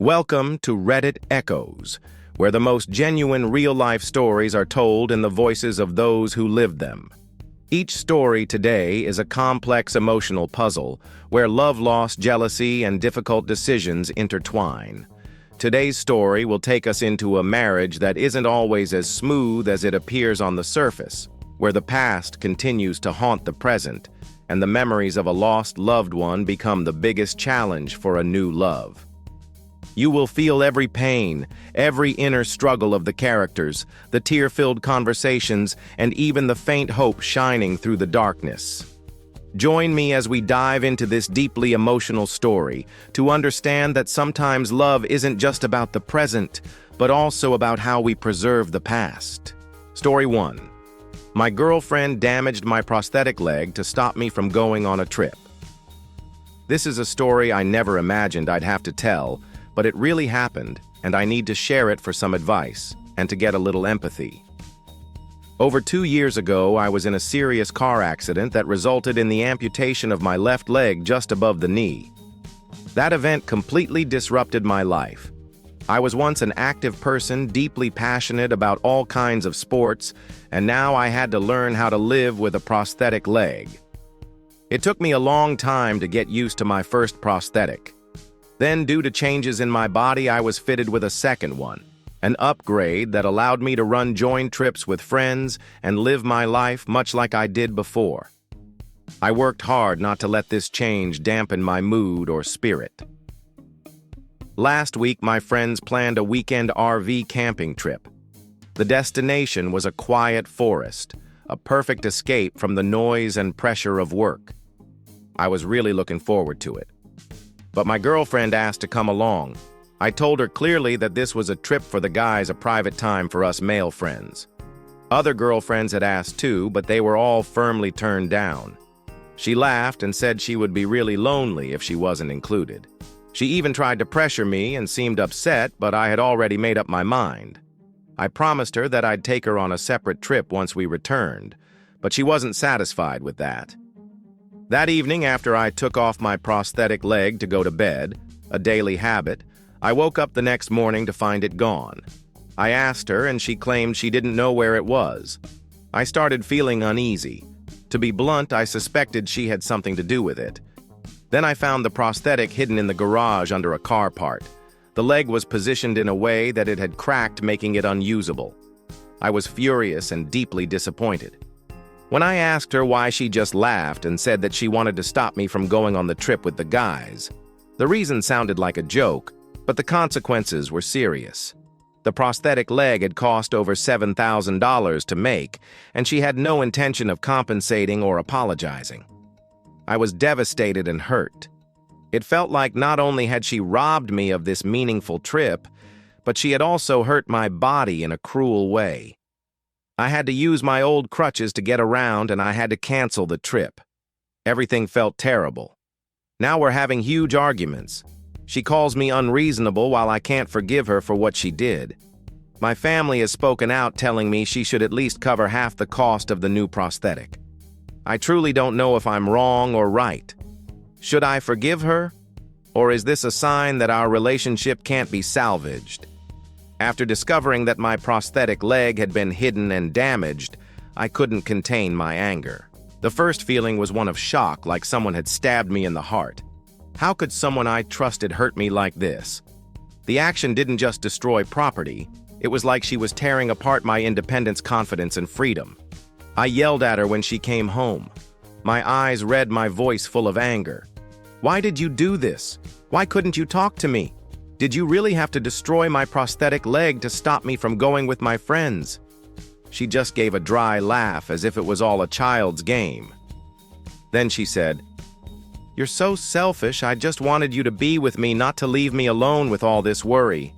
Welcome to Reddit Echoes, where the most genuine real-life stories are told in the voices of those who lived them. Each story today is a complex emotional puzzle where love loss, jealousy, and difficult decisions intertwine. Today's story will take us into a marriage that isn't always as smooth as it appears on the surface, where the past continues to haunt the present, and the memories of a lost loved one become the biggest challenge for a new love. You will feel every pain, every inner struggle of the characters, the tear-filled conversations, and even the faint hope shining through the darkness. Join me as we dive into this deeply emotional story to understand that sometimes love isn't just about the present, but also about how we preserve the past. Story 1. My girlfriend damaged my prosthetic leg to stop me from going on a trip. This is a story I never imagined I'd have to tell, but it really happened, and I need to share it for some advice and to get a little empathy. Over 2 years ago, I was in a serious car accident that resulted in the amputation of my left leg just above the knee. That event completely disrupted my life. I was once an active person, deeply passionate about all kinds of sports, and now I had to learn how to live with a prosthetic leg. It took me a long time to get used to my first prosthetic. Then, due to changes in my body, I was fitted with a second one, an upgrade that allowed me to run joint trips with friends and live my life much like I did before. I worked hard not to let this change dampen my mood or spirit. Last week, my friends planned a weekend RV camping trip. The destination was a quiet forest, a perfect escape from the noise and pressure of work. I was really looking forward to it. But my girlfriend asked to come along. I told her clearly that this was a trip for the guys, a private time for us male friends. Other girlfriends had asked too, but they were all firmly turned down. She laughed and said she would be really lonely if she wasn't included. She even tried to pressure me and seemed upset, but I had already made up my mind. I promised her that I'd take her on a separate trip once we returned, but she wasn't satisfied with that. That evening, after I took off my prosthetic leg to go to bed, a daily habit, I woke up the next morning to find it gone. I asked her, and she claimed she didn't know where it was. I started feeling uneasy. To be blunt, I suspected she had something to do with it. Then I found the prosthetic hidden in the garage under a car part. The leg was positioned in a way that it had cracked, making it unusable. I was furious and deeply disappointed. When I asked her why, she just laughed and said that she wanted to stop me from going on the trip with the guys. The reason sounded like a joke, but the consequences were serious. The prosthetic leg had cost over $7,000 to make, and she had no intention of compensating or apologizing. I was devastated and hurt. It felt like not only had she robbed me of this meaningful trip, but she had also hurt my body in a cruel way. I had to use my old crutches to get around, and I had to cancel the trip. Everything felt terrible. Now we're having huge arguments. She calls me unreasonable while I can't forgive her for what she did. My family has spoken out, telling me she should at least cover half the cost of the new prosthetic. I truly don't know if I'm wrong or right. Should I forgive her? Or is this a sign that our relationship can't be salvaged? After discovering that my prosthetic leg had been hidden and damaged, I couldn't contain my anger. The first feeling was one of shock, like someone had stabbed me in the heart. How could someone I trusted hurt me like this? The action didn't just destroy property, it was like she was tearing apart my independence, confidence, and freedom. I yelled at her when she came home. My eyes read, my voice full of anger. Why did you do this? Why couldn't you talk to me? Did you really have to destroy my prosthetic leg to stop me from going with my friends? She just gave a dry laugh as if it was all a child's game. Then she said, "You're so selfish. I just wanted you to be with me, not to leave me alone with all this worry."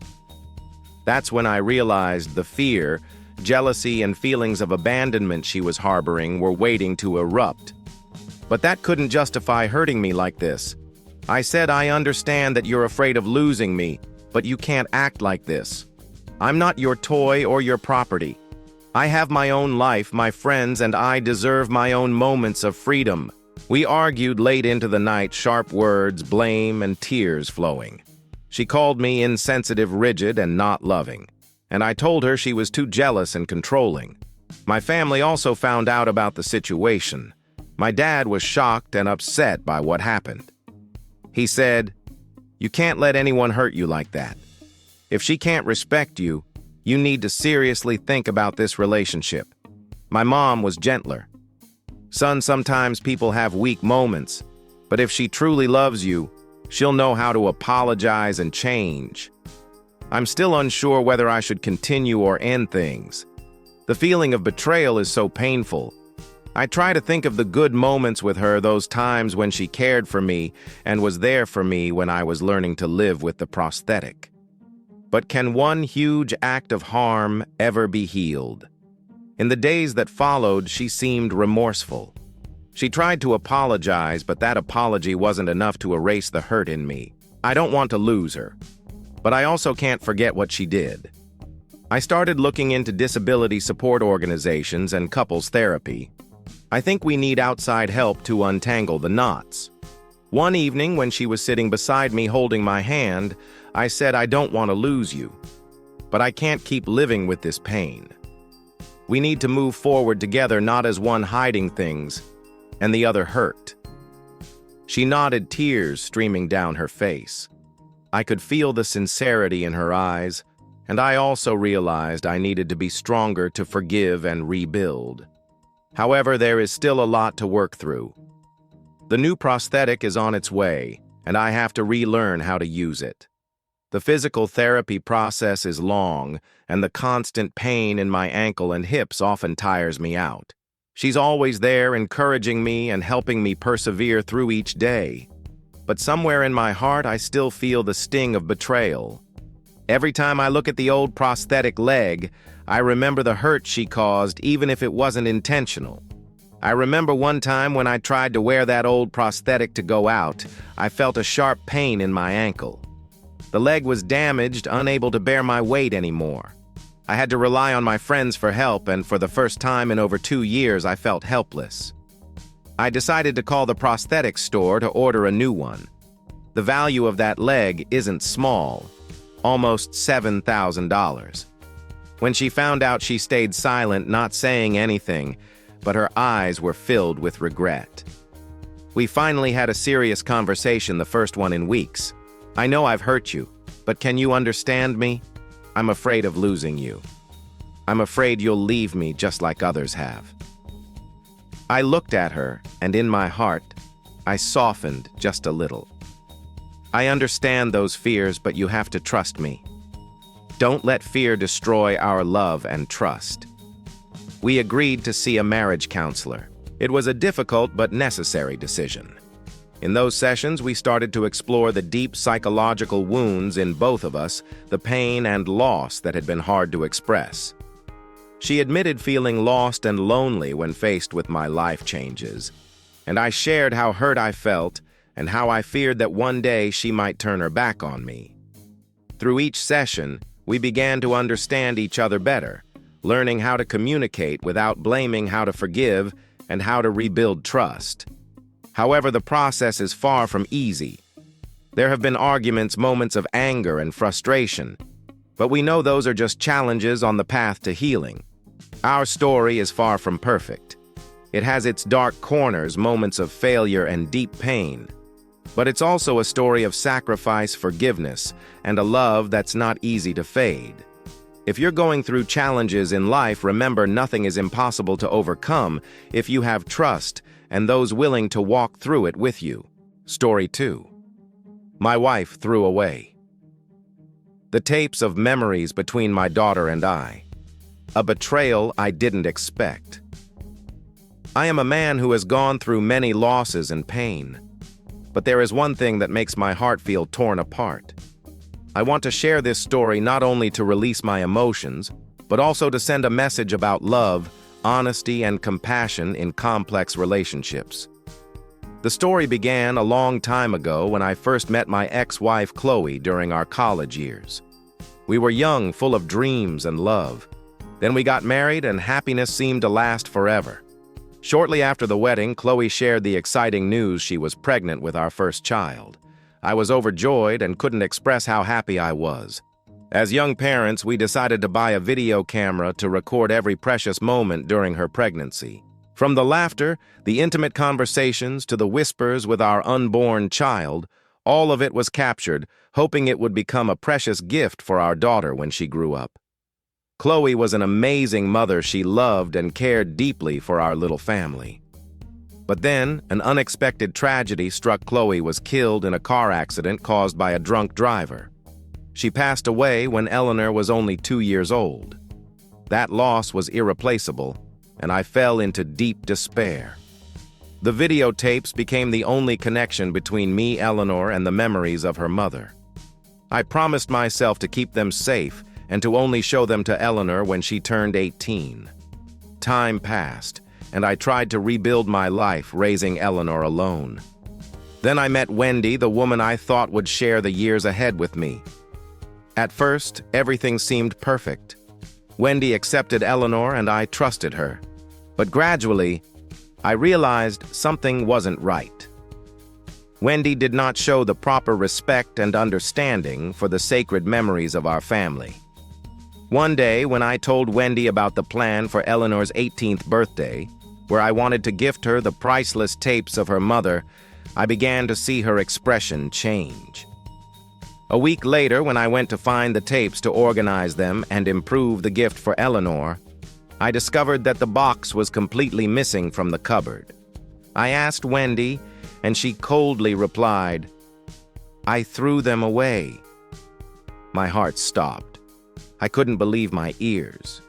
That's when I realized the fear, jealousy, and feelings of abandonment she was harboring were waiting to erupt. But that couldn't justify hurting me like this. I said, "I understand that you're afraid of losing me, but you can't act like this. I'm not your toy or your property. I have my own life, my friends, and I deserve my own moments of freedom." We argued late into the night, sharp words, blame, and tears flowing. She called me insensitive, rigid, and not loving, and I told her she was too jealous and controlling. My family also found out about the situation. My dad was shocked and upset by what happened. He said, "You can't let anyone hurt you like that. If she can't respect you, you need to seriously think about this relationship." My mom was gentler. "Son, sometimes people have weak moments, but if she truly loves you, she'll know how to apologize and change." I'm still unsure whether I should continue or end things. The feeling of betrayal is so painful. I try to think of the good moments with her, those times when she cared for me and was there for me when I was learning to live with the prosthetic. But can one huge act of harm ever be healed? In the days that followed, she seemed remorseful. She tried to apologize, but that apology wasn't enough to erase the hurt in me. I don't want to lose her, but I also can't forget what she did. I started looking into disability support organizations and couples therapy. I think we need outside help to untangle the knots. One evening, when she was sitting beside me holding my hand, I said, "I don't want to lose you, but I can't keep living with this pain. We need to move forward together, not as one hiding things and the other hurt." She nodded, tears streaming down her face. I could feel the sincerity in her eyes, and I also realized I needed to be stronger to forgive and rebuild. However, there is still a lot to work through. The new prosthetic is on its way, and I have to relearn how to use it. The physical therapy process is long, and the constant pain in my ankle and hips often tires me out. She's always there, encouraging me and helping me persevere through each day. But somewhere in my heart, I still feel the sting of betrayal. Every time I look at the old prosthetic leg, I remember the hurt she caused, even if it wasn't intentional. I remember one time when I tried to wear that old prosthetic to go out, I felt a sharp pain in my ankle. The leg was damaged, unable to bear my weight anymore. I had to rely on my friends for help, and for the first time in over 2 years, I felt helpless. I decided to call the prosthetics store to order a new one. The value of that leg isn't small, almost $7,000. When she found out, she stayed silent, not saying anything, but her eyes were filled with regret. We finally had a serious conversation, the first one in weeks. "I know I've hurt you, but can you understand me? I'm afraid of losing you. I'm afraid you'll leave me just like others have." I looked at her, and in my heart, I softened just a little. "I understand those fears, but you have to trust me. Don't let fear destroy our love and trust." We agreed to see a marriage counselor. It was a difficult but necessary decision. In those sessions, we started to explore the deep psychological wounds in both of us, the pain and loss that had been hard to express. She admitted feeling lost and lonely when faced with my life changes, and I shared how hurt I felt and how I feared that one day she might turn her back on me. Through each session, we began to understand each other better, learning how to communicate without blaming, how to forgive, and how to rebuild trust. However, the process is far from easy. There have been arguments, moments of anger and frustration, but we know those are just challenges on the path to healing. Our story is far from perfect. It has its dark corners, moments of failure and deep pain. But it's also a story of sacrifice, forgiveness, and a love that's not easy to fade. If you're going through challenges in life, remember nothing is impossible to overcome if you have trust and those willing to walk through it with you. Story 2. My wife threw away. The tapes of memories between my daughter and I. A betrayal I didn't expect. I am a man who has gone through many losses and pain. But there is one thing that makes my heart feel torn apart. I want to share this story not only to release my emotions, but also to send a message about love, honesty, and compassion in complex relationships. The story began a long time ago when I first met my ex-wife Chloe during our college years. We were young, full of dreams and love. Then we got married, and happiness seemed to last forever. Shortly after the wedding, Chloe shared the exciting news she was pregnant with our first child, I was overjoyed and couldn't express how happy I was. As young parents, we decided to buy a video camera to record every precious moment during her pregnancy. From the laughter, the intimate conversations, to the whispers with our unborn child, all of it was captured, hoping it would become a precious gift for our daughter when she grew up. Chloe was an amazing mother. She loved and cared deeply for our little family. But then, an unexpected tragedy struck. Chloe was killed in a car accident caused by a drunk driver. She passed away when Eleanor was only 2 years old. That loss was irreplaceable, and I fell into deep despair. The videotapes became the only connection between me, Eleanor, and the memories of her mother. I promised myself to keep them safe and to only show them to Eleanor when she turned 18. Time passed, and I tried to rebuild my life, raising Eleanor alone. Then I met Wendy, the woman I thought would share the years ahead with me. At first, everything seemed perfect. Wendy accepted Eleanor, and I trusted her. But gradually, I realized something wasn't right. Wendy did not show the proper respect and understanding for the sacred memories of our family. One day, when I told Wendy about the plan for Eleanor's 18th birthday, where I wanted to gift her the priceless tapes of her mother, I began to see her expression change. A week later, when I went to find the tapes to organize them and improve the gift for Eleanor, I discovered that the box was completely missing from the cupboard. I asked Wendy, and she coldly replied, "I threw them away." My heart stopped. I couldn't believe my ears.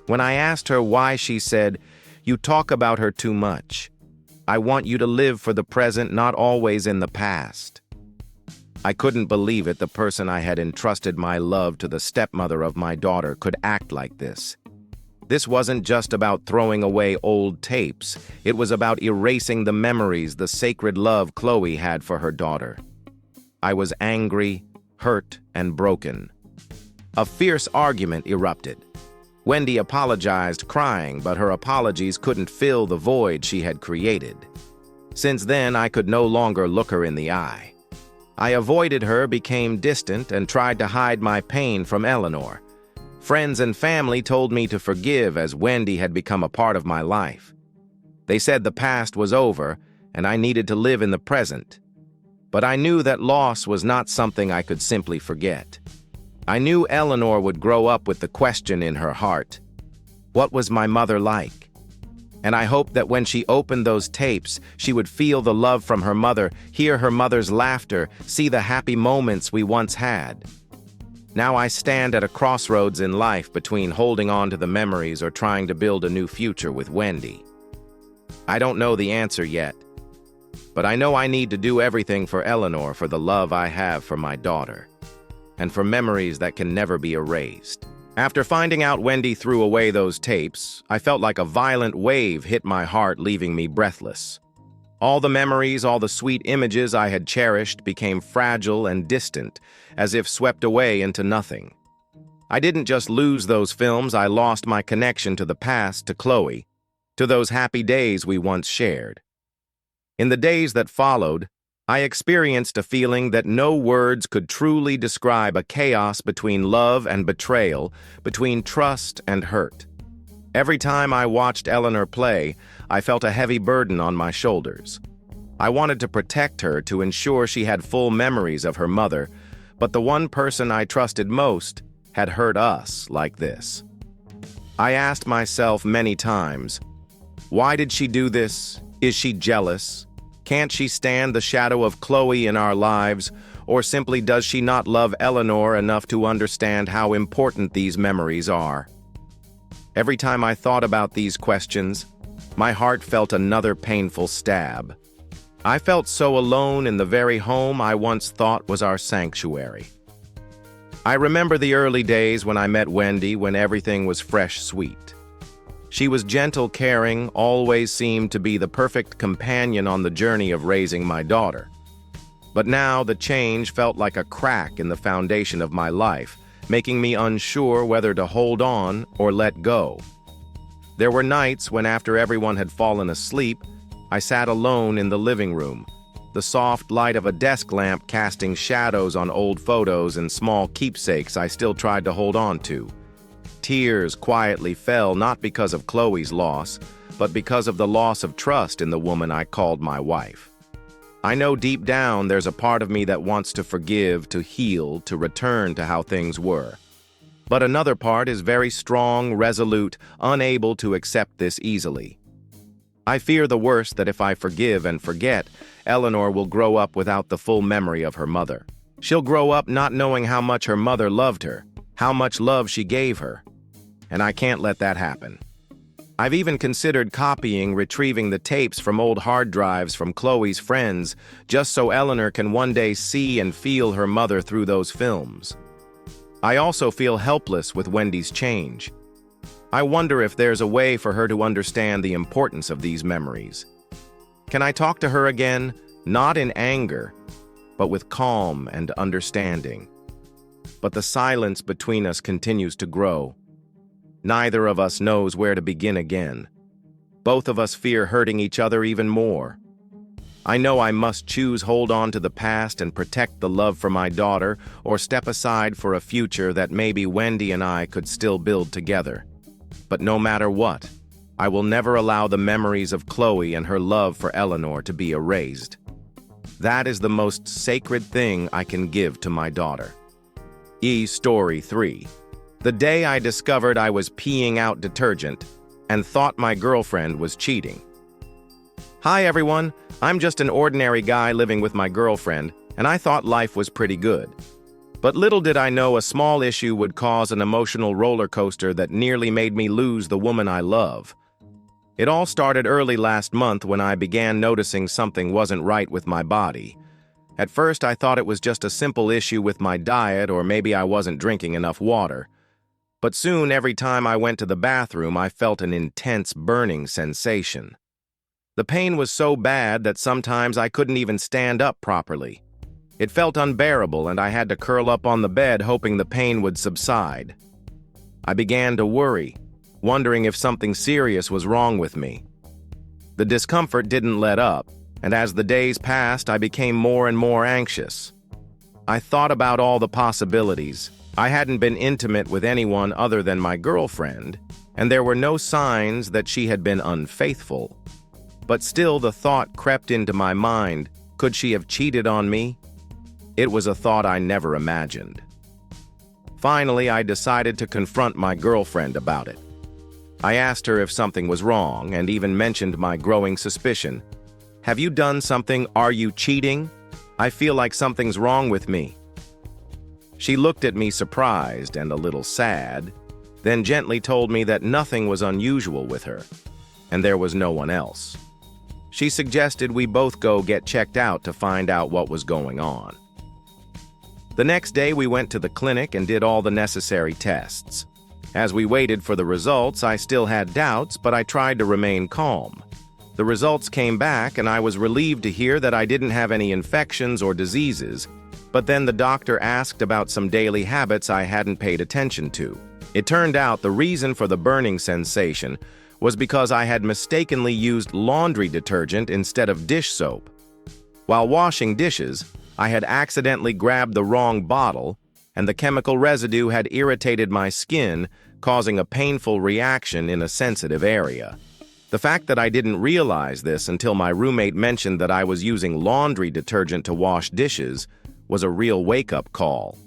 When I asked her why, she said, "You talk about her too much. I want you to live for the present, not always in the past." I couldn't believe it. The person I had entrusted my love to, the stepmother of my daughter, could act like this. This wasn't just about throwing away old tapes. It was about erasing the memories, the sacred love Chloe had for her daughter. I was angry, hurt, and broken. A fierce argument erupted. Wendy apologized, crying, but her apologies couldn't fill the void she had created. Since then, I could no longer look her in the eye. I avoided her, became distant, and tried to hide my pain from Eleanor. Friends and family told me to forgive, as Wendy had become a part of my life. They said the past was over, and I needed to live in the present. But I knew that loss was not something I could simply forget. I knew Eleanor would grow up with the question in her heart: what was my mother like? And I hoped that when she opened those tapes, she would feel the love from her mother, hear her mother's laughter, see the happy moments we once had. Now I stand at a crossroads in life, between holding on to the memories or trying to build a new future with Wendy. I don't know the answer yet, but I know I need to do everything for Eleanor, for the love I have for my daughter, and for memories that can never be erased. After finding out Wendy threw away those tapes, I felt like a violent wave hit my heart, leaving me breathless. All the memories, all the sweet images I had cherished became fragile and distant, as if swept away into nothing. I didn't just lose those films, I lost my connection to the past, to Chloe, to those happy days we once shared. In the days that followed, I experienced a feeling that no words could truly describe, a chaos between love and betrayal, between trust and hurt. Every time I watched Eleanor play, I felt a heavy burden on my shoulders. I wanted to protect her, to ensure she had full memories of her mother, but the one person I trusted most had hurt us like this. I asked myself many times, why did she do this? Is she jealous? Can't she stand the shadow of Chloe in our lives? Or simply does she not love Eleanor enough to understand how important these memories are? Every time I thought about these questions, my heart felt another painful stab. I felt so alone in the very home I once thought was our sanctuary. I remember the early days when I met Wendy, when everything was fresh, sweet. She was gentle, caring, always seemed to be the perfect companion on the journey of raising my daughter. But now the change felt like a crack in the foundation of my life, making me unsure whether to hold on or let go. There were nights when, after everyone had fallen asleep, I sat alone in the living room, the soft light of a desk lamp casting shadows on old photos and small keepsakes I still tried to hold on to. Tears quietly fell not because of Chloe's loss, but because of the loss of trust in the woman I called my wife. I know deep down there's a part of me that wants to forgive, to heal, to return to how things were. But another part is very strong, resolute, unable to accept this easily. I fear the worst, that if I forgive and forget, Eleanor will grow up without the full memory of her mother. She'll grow up not knowing how much her mother loved her, how much love she gave her. And I can't let that happen. I've even considered retrieving the tapes from old hard drives from Chloe's friends, just so Eleanor can one day see and feel her mother through those films. I also feel helpless with Wendy's change. I wonder if there's a way for her to understand the importance of these memories. Can I talk to her again, not in anger, but with calm and understanding? But the silence between us continues to grow. Neither of us knows where to begin again. Both of us fear hurting each other even more. I know I must choose hold on to the past and protect the love for my daughter, or step aside for a future that maybe Wendy and I could still build together. But no matter what, I will never allow the memories of Chloe and her love for Eleanor to be erased. That is the most sacred thing I can give to my daughter. Story 3. The day I discovered I was peeing out detergent and thought my girlfriend was cheating. Hi everyone, I'm just an ordinary guy living with my girlfriend, and I thought life was pretty good. But little did I know a small issue would cause an emotional roller coaster that nearly made me lose the woman I love. It all started early last month when I began noticing something wasn't right with my body. At first I thought it was just a simple issue with my diet, or maybe I wasn't drinking enough water. But soon, every time I went to the bathroom, I felt an intense burning sensation. The pain was so bad that sometimes I couldn't even stand up properly. It felt unbearable, and I had to curl up on the bed hoping the pain would subside. I began to worry, wondering if something serious was wrong with me. The discomfort didn't let up, and as the days passed, I became more and more anxious. I thought about all the possibilities. I hadn't been intimate with anyone other than my girlfriend, and there were no signs that she had been unfaithful. But still the thought crept into my mind, could she have cheated on me? It was a thought I never imagined. Finally, I decided to confront my girlfriend about it. I asked her if something was wrong, and even mentioned my growing suspicion. Have you done something? Are you cheating? I feel like something's wrong with me. She looked at me surprised and a little sad, then gently told me that nothing was unusual with her, and there was no one else. She suggested we both go get checked out to find out what was going on. The next day we went to the clinic and did all the necessary tests. As we waited for the results, I still had doubts, but I tried to remain calm. The results came back, and I was relieved to hear that I didn't have any infections or diseases, but then the doctor asked about some daily habits I hadn't paid attention to. It turned out the reason for the burning sensation was because I had mistakenly used laundry detergent instead of dish soap. While washing dishes, I had accidentally grabbed the wrong bottle, and the chemical residue had irritated my skin, causing a painful reaction in a sensitive area. The fact that I didn't realize this until my roommate mentioned that I was using laundry detergent to wash dishes was a real wake-up call.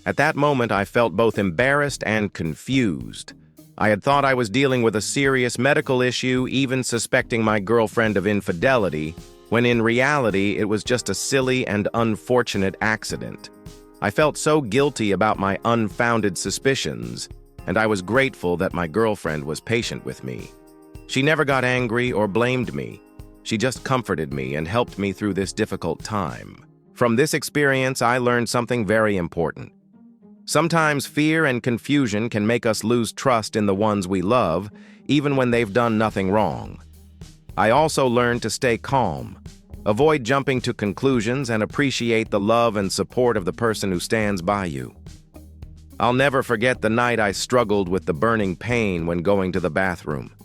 At that moment, I felt both embarrassed and confused. I had thought I was dealing with a serious medical issue, even suspecting my girlfriend of infidelity, when in reality it was just a silly and unfortunate accident. I felt so guilty about my unfounded suspicions, and I was grateful that my girlfriend was patient with me. She never got angry or blamed me. She just comforted me and helped me through this difficult time. From this experience, I learned something very important. Sometimes fear and confusion can make us lose trust in the ones we love, even when they've done nothing wrong. I also learned to stay calm, avoid jumping to conclusions, and appreciate the love and support of the person who stands by you. I'll never forget the night I struggled with the burning pain when going to the bathroom.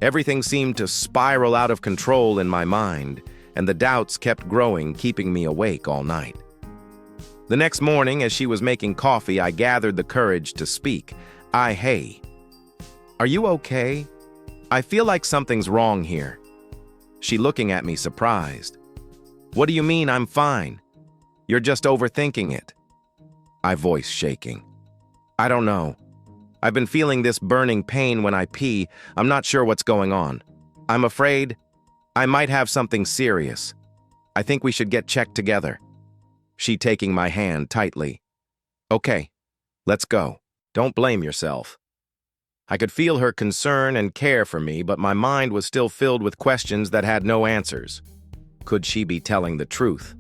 Everything seemed to spiral out of control in my mind, and the doubts kept growing, keeping me awake all night. The next morning, as she was making coffee, I gathered the courage to speak. Hey, are you okay? I feel like something's wrong here. She looking at me surprised. What do you mean I'm fine? You're just overthinking it. I voice shaking. I don't know. I've been feeling this burning pain when I pee. I'm not sure what's going on. I'm afraid I might have something serious. I think we should get checked together. She taking my hand tightly. Okay, let's go. Don't blame yourself. I could feel her concern and care for me, but my mind was still filled with questions that had no answers. Could she be telling the truth?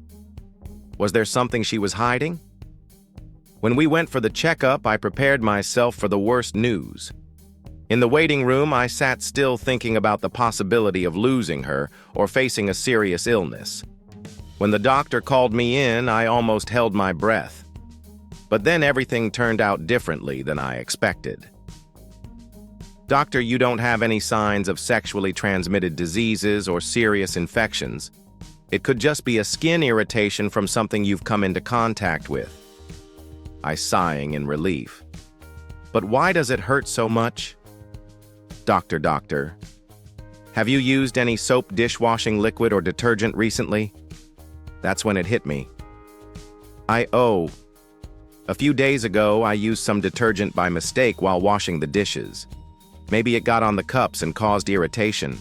Was there something she was hiding? When we went for the checkup, I prepared myself for the worst news. In the waiting room, I sat still thinking about the possibility of losing her or facing a serious illness. When the doctor called me in, I almost held my breath. But then everything turned out differently than I expected. Doctor, you don't have any signs of sexually transmitted diseases or serious infections. It could just be a skin irritation from something you've come into contact with. I sighing in relief. But why does it hurt so much? Doctor, have you used any soap, dishwashing liquid, or detergent recently? That's when it hit me. A few days ago, I used some detergent by mistake while washing the dishes. Maybe it got on the cups and caused irritation.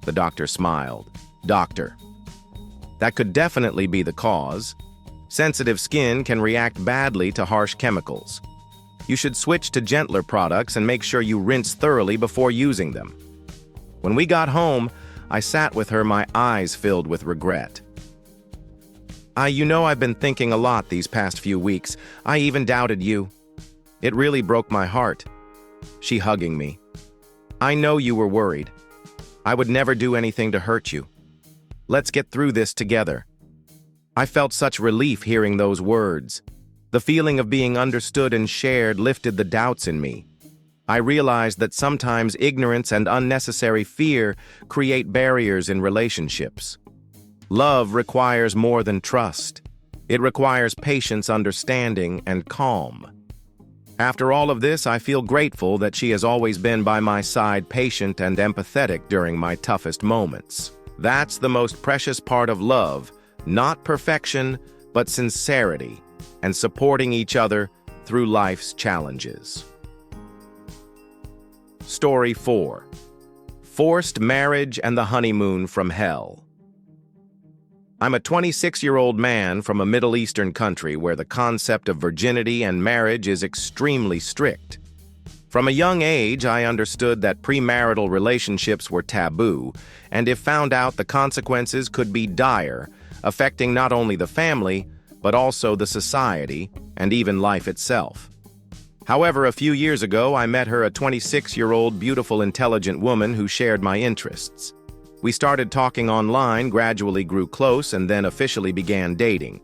The doctor smiled. Doctor, that could definitely be the cause. Sensitive skin can react badly to harsh chemicals. You should switch to gentler products and make sure you rinse thoroughly before using them. When we got home, I sat with her, my eyes filled with regret. I've been thinking a lot these past few weeks. I even doubted you. It really broke my heart. She hugging me. I know you were worried. I would never do anything to hurt you. Let's get through this together. I felt such relief hearing those words. The feeling of being understood and shared lifted the doubts in me. I realized that sometimes ignorance and unnecessary fear create barriers in relationships. Love requires more than trust. It requires patience, understanding, and calm. After all of this, I feel grateful that she has always been by my side, patient and empathetic during my toughest moments. That's the most precious part of love, not perfection, but sincerity, and supporting each other through life's challenges. Story 4. Forced Marriage and the Honeymoon from Hell. I'm a 26-year-old man from a Middle Eastern country where the concept of virginity and marriage is extremely strict. From a young age, I understood that premarital relationships were taboo, and if found out, the consequences could be dire, affecting not only the family, but also the society and even life itself. However, a few years ago, I met her, a 26-year-old, beautiful, intelligent woman who shared my interests. We started talking online, gradually grew close, and then officially began dating.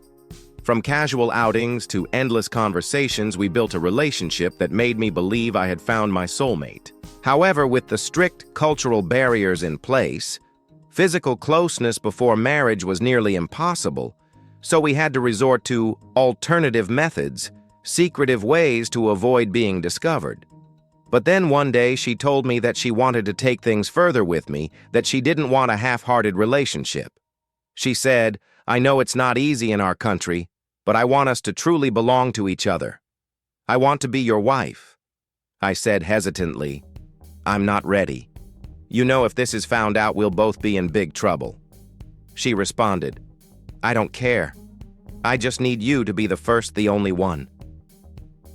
From casual outings to endless conversations, we built a relationship that made me believe I had found my soulmate. However, with the strict cultural barriers in place, physical closeness before marriage was nearly impossible, so we had to resort to alternative methods, secretive ways to avoid being discovered. But then one day she told me that she wanted to take things further with me, that she didn't want a half-hearted relationship. She said, I know it's not easy in our country, but I want us to truly belong to each other. I want to be your wife. I said hesitantly, I'm not ready. You know, if this is found out, we'll both be in big trouble. She responded, I don't care. I just need you to be the first, the only one.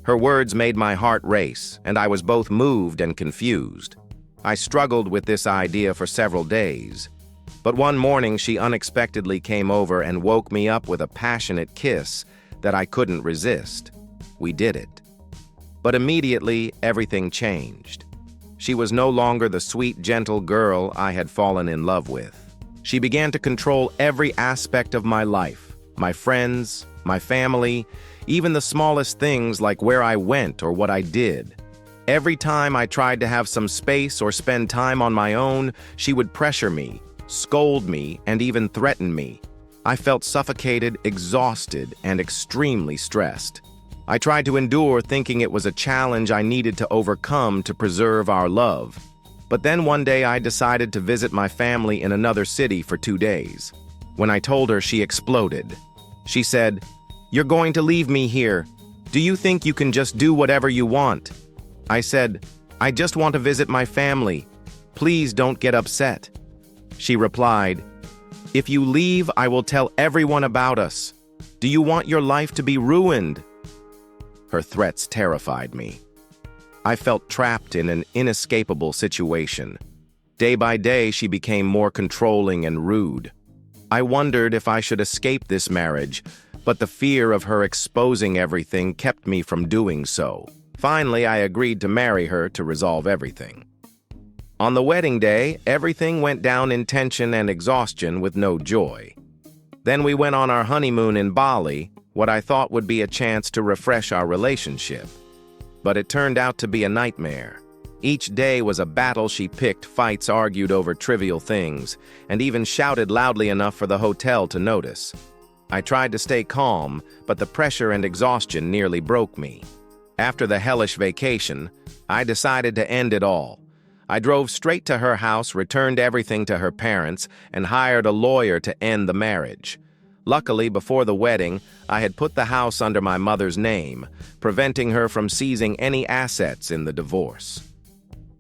Her words made my heart race, and I was both moved and confused. I struggled with this idea for several days. But one morning she unexpectedly came over and woke me up with a passionate kiss that I couldn't resist. We did it. But immediately, everything changed. She was no longer the sweet, gentle girl I had fallen in love with. She began to control every aspect of my life, my friends, my family, even the smallest things like where I went or what I did. Every time I tried to have some space or spend time on my own, she would pressure me, scold me, and even threaten me. I felt suffocated, exhausted, and extremely stressed. I tried to endure, thinking it was a challenge I needed to overcome to preserve our love. But then one day I decided to visit my family in another city for 2 days. When I told her, she exploded. She said, "You're going to leave me here. Do you think you can just do whatever you want?" I said, "I just want to visit my family. Please don't get upset." She replied, "If you leave, I will tell everyone about us. Do you want your life to be ruined?" Her threats terrified me. I felt trapped in an inescapable situation. Day by day, she became more controlling and rude. I wondered if I should escape this marriage, but the fear of her exposing everything kept me from doing so. Finally, I agreed to marry her to resolve everything. On the wedding day, everything went down in tension and exhaustion with no joy. Then we went on our honeymoon in Bali, what I thought would be a chance to refresh our relationship. But it turned out to be a nightmare. Each day was a battle. She picked fights, argued over trivial things, and even shouted loudly enough for the hotel to notice. I tried to stay calm, but the pressure and exhaustion nearly broke me. After the hellish vacation, I decided to end it all. I drove straight to her house, returned everything to her parents, and hired a lawyer to end the marriage. Luckily, before the wedding, I had put the house under my mother's name, preventing her from seizing any assets in the divorce.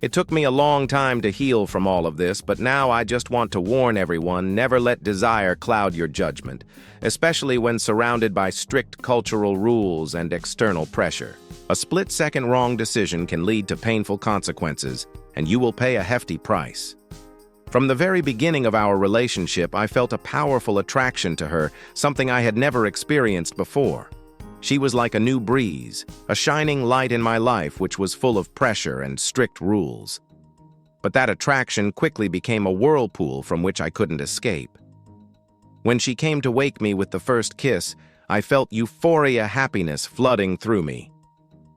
It took me a long time to heal from all of this, but now I just want to warn everyone, never let desire cloud your judgment, especially when surrounded by strict cultural rules and external pressure. A split-second wrong decision can lead to painful consequences, and you will pay a hefty price. From the very beginning of our relationship, I felt a powerful attraction to her, something I had never experienced before. She was like a new breeze, a shining light in my life which was full of pressure and strict rules. But that attraction quickly became a whirlpool from which I couldn't escape. When she came to wake me with the first kiss, I felt euphoria, happiness flooding through me.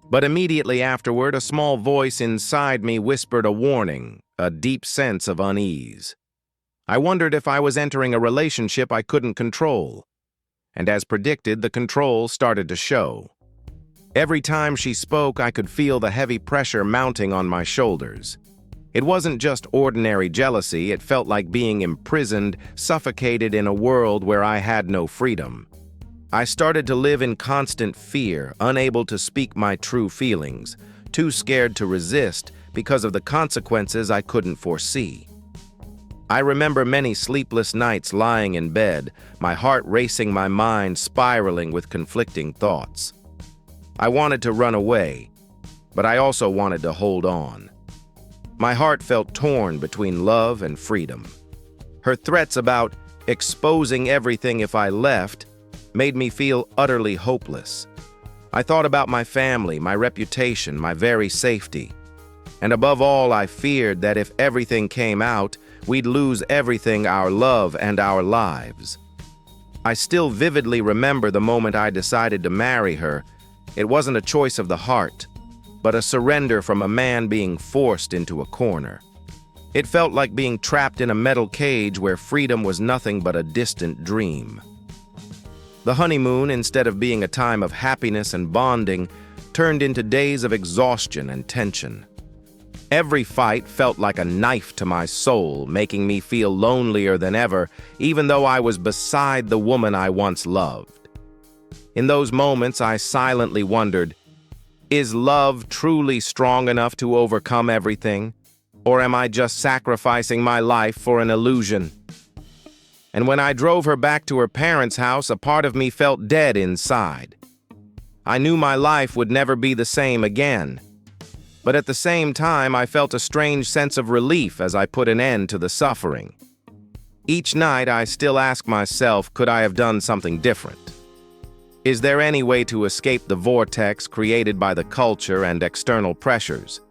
But immediately afterward, a small voice inside me whispered a warning, a deep sense of unease. I wondered if I was entering a relationship I couldn't control. And as predicted, the control started to show. Every time she spoke, I could feel the heavy pressure mounting on my shoulders. It wasn't just ordinary jealousy, it felt like being imprisoned, suffocated in a world where I had no freedom. I started to live in constant fear, unable to speak my true feelings, too scared to resist because of the consequences I couldn't foresee. I remember many sleepless nights lying in bed, my heart racing, my mind spiraling with conflicting thoughts. I wanted to run away, but I also wanted to hold on. My heart felt torn between love and freedom. Her threats about exposing everything if I left made me feel utterly hopeless. I thought about my family, my reputation, my very safety. And above all, I feared that if everything came out, we'd lose everything, our love and our lives. I still vividly remember the moment I decided to marry her. It wasn't a choice of the heart, but a surrender from a man being forced into a corner. It felt like being trapped in a metal cage where freedom was nothing but a distant dream. The honeymoon, instead of being a time of happiness and bonding, turned into days of exhaustion and tension. Every fight felt like a knife to my soul, making me feel lonelier than ever, even though I was beside the woman I once loved. In those moments, I silently wondered, is love truly strong enough to overcome everything? Or am I just sacrificing my life for an illusion? And when I drove her back to her parents' house, a part of me felt dead inside. I knew my life would never be the same again. But at the same time, I felt a strange sense of relief as I put an end to the suffering. Each night, I still ask myself, could I have done something different? Is there any way to escape the vortex created by the culture and external pressures?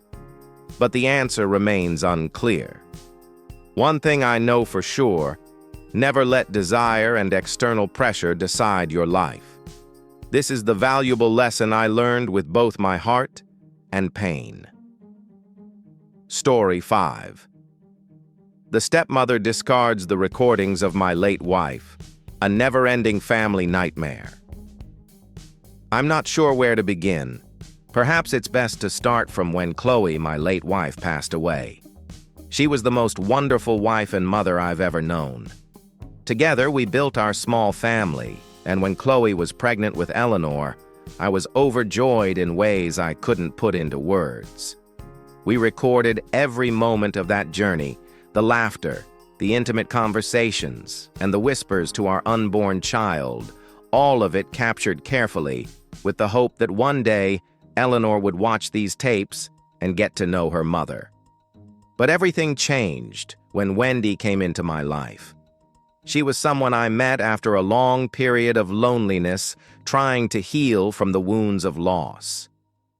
But the answer remains unclear. One thing I know for sure, never let desire and external pressure decide your life. This is the valuable lesson I learned with both my heart and pain. Story 5. The stepmother discards the recordings of my late wife, a never-ending family nightmare. I'm not sure where to begin. Perhaps it's best to start from when Chloe, my late wife, passed away. She was the most wonderful wife and mother I've ever known. Together, we built our small family, and when Chloe was pregnant with Eleanor, I was overjoyed in ways I couldn't put into words. We recorded every moment of that journey, the laughter, the intimate conversations, and the whispers to our unborn child, all of it captured carefully, with the hope that one day Eleanor would watch these tapes and get to know her mother. But everything changed when Wendy came into my life. She was someone I met after a long period of loneliness, trying to heal from the wounds of loss.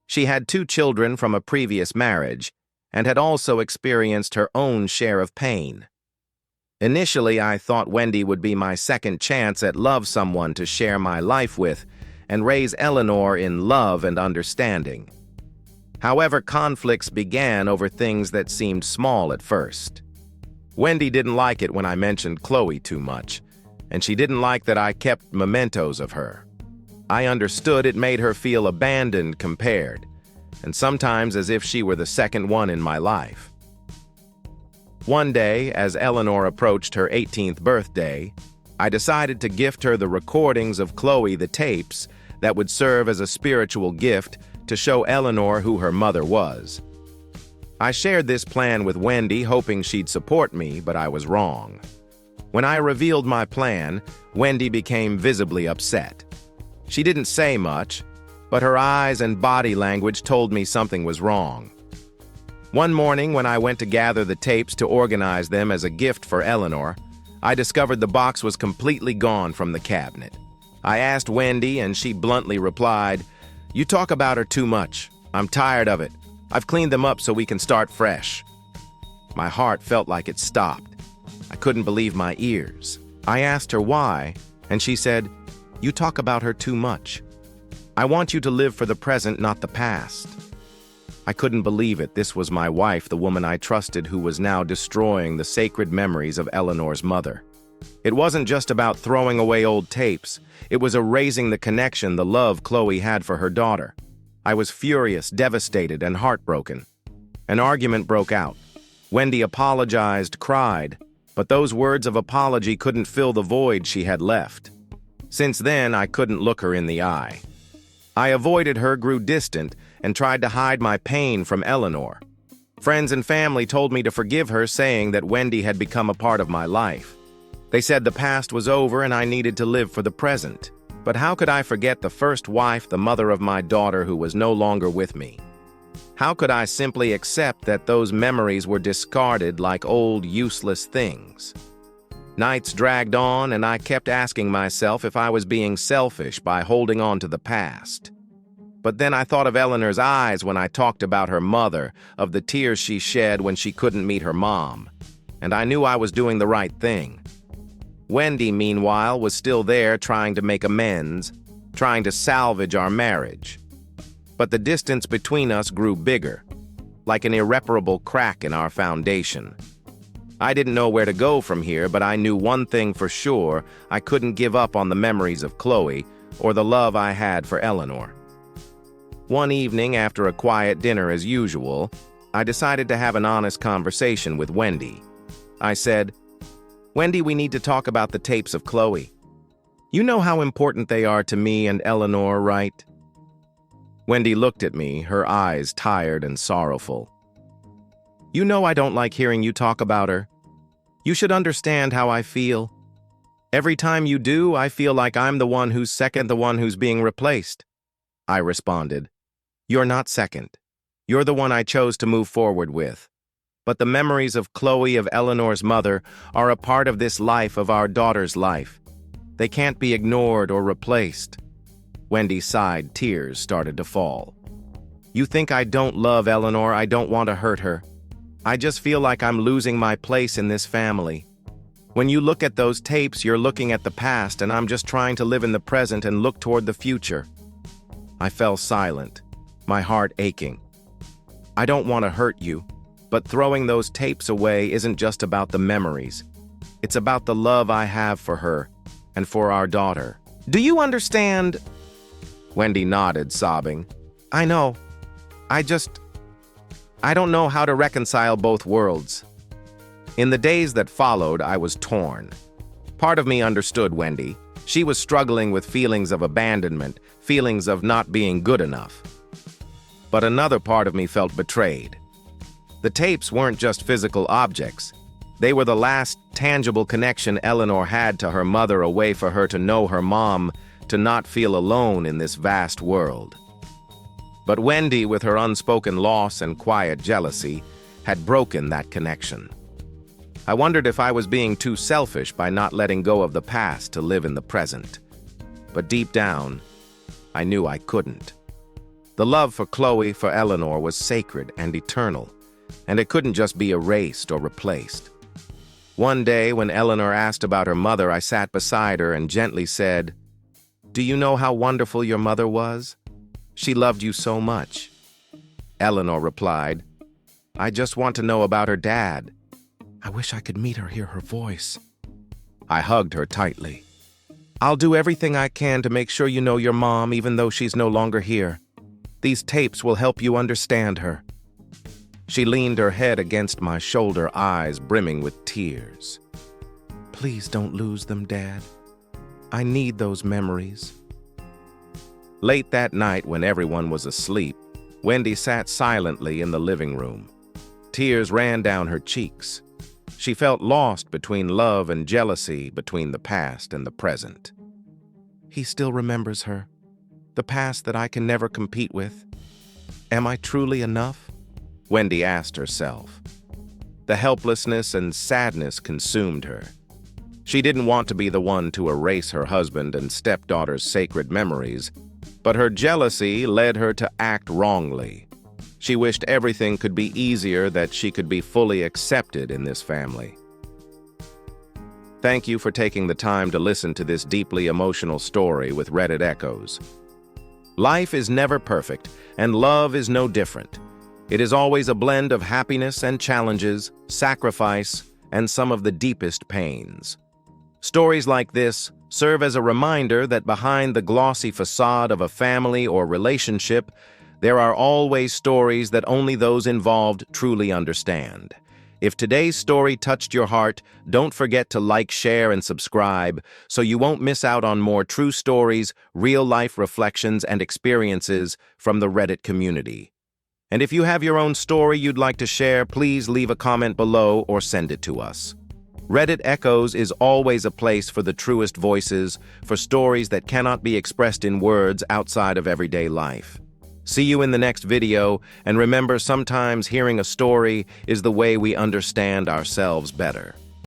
She had 2 children from a previous marriage and had also experienced her own share of pain. Initially, I thought Wendy would be my second chance at someone to share my life with and raise Eleanor in love and understanding. However, conflicts began over things that seemed small at first. Wendy didn't like it when I mentioned Chloe too much, and she didn't like that I kept mementos of her. I understood it made her feel abandoned compared, and sometimes as if she were the second one in my life. One day, as Eleanor approached her 18th birthday, I decided to gift her the recordings of Chloe, the tapes that would serve as a spiritual gift to show Eleanor who her mother was. I shared this plan with Wendy, hoping she'd support me, but I was wrong. When I revealed my plan, Wendy became visibly upset. She didn't say much, but her eyes and body language told me something was wrong. One morning, when I went to gather the tapes to organize them as a gift for Eleanor, I discovered the box was completely gone from the cabinet. I asked Wendy, and she bluntly replied, "You talk about her too much. I'm tired of it. I've cleaned them up so we can start fresh." My heart felt like it stopped. I couldn't believe my ears. I asked her why, and she said, "You talk about her too much. I want you to live for the present, not the past." I couldn't believe it. This was my wife, the woman I trusted, who was now destroying the sacred memories of Eleanor's mother. It wasn't just about throwing away old tapes. It was erasing the connection, the love Chloe had for her daughter. I was furious, devastated, and heartbroken. An argument broke out. Wendy apologized, cried, but those words of apology couldn't fill the void she had left. Since then, I couldn't look her in the eye. I avoided her, grew distant, and tried to hide my pain from Eleanor. Friends and family told me to forgive her, saying that Wendy had become a part of my life. They said the past was over and I needed to live for the present. But how could I forget the first wife, the mother of my daughter, who was no longer with me? How could I simply accept that those memories were discarded like old, useless things? Nights dragged on, and I kept asking myself if I was being selfish by holding on to the past. But then I thought of Eleanor's eyes when I talked about her mother, of the tears she shed when she couldn't meet her mom, and I knew I was doing the right thing. Wendy, meanwhile, was still there trying to make amends, trying to salvage our marriage. But the distance between us grew bigger, like an irreparable crack in our foundation. I didn't know where to go from here, but I knew one thing for sure: I couldn't give up on the memories of Chloe or the love I had for Eleanor. One evening, after a quiet dinner as usual, I decided to have an honest conversation with Wendy. I said, "Wendy, we need to talk about the tapes of Chloe. You know how important they are to me and Eleanor, right?" Wendy looked at me, her eyes tired and sorrowful. "You know I don't like hearing you talk about her. You should understand how I feel. Every time you do, I feel like I'm the one who's second, the one who's being replaced." I responded, "You're not second. You're the one I chose to move forward with. But the memories of Chloe, of Eleanor's mother, are a part of this life, of our daughter's life. They can't be ignored or replaced." Wendy sighed, tears started to fall. "You think I don't love Eleanor, I don't want to hurt her. I just feel like I'm losing my place in this family. When you look at those tapes, you're looking at the past, and I'm just trying to live in the present and look toward the future." I fell silent, my heart aching. "I don't want to hurt you, But throwing those tapes away isn't just about the memories. It's about the love I have for her and for our daughter. Do you understand? Wendy nodded, sobbing. I know. I don't know how to reconcile both worlds. In the days that followed, I was torn. Part of me understood Wendy. She was struggling with feelings of abandonment, feelings of not being good enough. But another part of me felt betrayed. The tapes weren't just physical objects. They were the last tangible connection Eleanor had to her mother, a way for her to know her mom, to not feel alone in this vast world. But Wendy, with her unspoken loss and quiet jealousy, had broken that connection. I wondered if I was being too selfish by not letting go of the past to live in the present. But deep down, I knew I couldn't. The love for Chloe, for Eleanor, was sacred and eternal, and it couldn't just be erased or replaced. One day, when Eleanor asked about her mother, I sat beside her and gently said, "Do you know how wonderful your mother was? She loved you so much." Eleanor replied, "I just want to know about her dad. I wish I could meet her, hear her voice." I hugged her tightly. "I'll do everything I can to make sure you know your mom, even though she's no longer here. These tapes will help you understand her." She leaned her head against my shoulder, eyes brimming with tears. "Please don't lose them, Dad. I need those memories." Late that night, when everyone was asleep, Wendy sat silently in the living room. Tears ran down her cheeks. She felt lost between love and jealousy, between the past and the present. He still remembers her, the past that I can never compete with. Am I truly enough? Wendy asked herself. The helplessness and sadness consumed her. She didn't want to be the one to erase her husband and stepdaughter's sacred memories, but her jealousy led her to act wrongly. She wished everything could be easier, that she could be fully accepted in this family. Thank you for taking the time to listen to this deeply emotional story with Reddit Echoes. Life is never perfect, and love is no different. It is always a blend of happiness and challenges, sacrifice, and some of the deepest pains. Stories like this serve as a reminder that behind the glossy facade of a family or relationship, there are always stories that only those involved truly understand. If today's story touched your heart, don't forget to like, share, and subscribe so you won't miss out on more true stories, real-life reflections, and experiences from the Reddit community. And if you have your own story you'd like to share, please leave a comment below or send it to us. Reddit Echoes is always a place for the truest voices, for stories that cannot be expressed in words outside of everyday life. See you in the next video, and remember, sometimes hearing a story is the way we understand ourselves better.